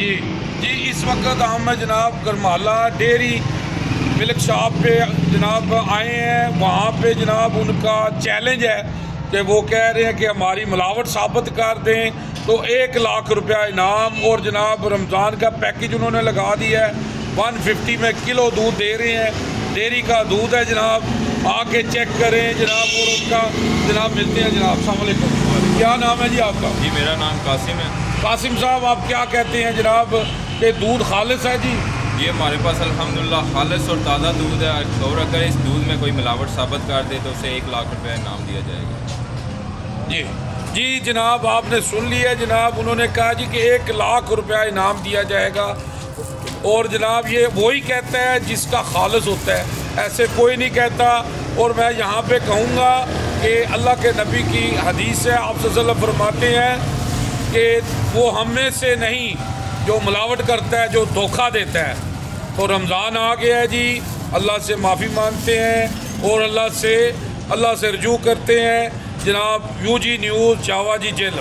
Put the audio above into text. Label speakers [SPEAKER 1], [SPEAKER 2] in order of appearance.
[SPEAKER 1] जी जी, इस वक्त हम जनाब गरमाला डेयरी मिल्क शॉप पे जनाब आए हैं। वहाँ पे जनाब उनका चैलेंज है कि वो कह रहे हैं कि हमारी मिलावट साबित कर दें तो 1 लाख रुपया इनाम, और जनाब रमज़ान का पैकेज उन्होंने लगा दिया है। 150 में किलो दूध दे रहे हैं, डेयरी का दूध है जनाब, आके चेक करें जनाब। और उनका जनाब मिलते हैं जनाब। अस्सलाम वालेकुम, क्या नाम है जी आपका?
[SPEAKER 2] जी मेरा नाम कासिम है।
[SPEAKER 1] कासिम साहब, आप क्या कहते हैं जनाब कि दूध खालिस है जी?
[SPEAKER 2] ये हमारे पास अल्हम्दुलिल्लाह खालिस और ताज़ा दूध है, और अगर इस दूध में कोई मिलावट साबित कर दे तो उसे 1 लाख रुपया इनाम दिया जाएगा।
[SPEAKER 1] जी जी जनाब, आपने सुन लिया जनाब, उन्होंने कहा जी कि 1 लाख रुपया इनाम दिया जाएगा। और जनाब ये वही कहता है जिसका खालिस होता है, ऐसे कोई नहीं कहता। और मैं यहाँ पे कहूँगा कि अल्लाह के नबी की हदीस है, आप सल्लल्लाहु अलैहि वसल्लम फरमाते हैं कि वो हम में से नहीं जो मिलावट करता है, जो धोखा देता है। तो रमज़ान आ गया है जी, अल्लाह से माफ़ी मांगते हैं और अल्लाह से रजू करते हैं। जनाब UG न्यूज़, जावा जी जेल।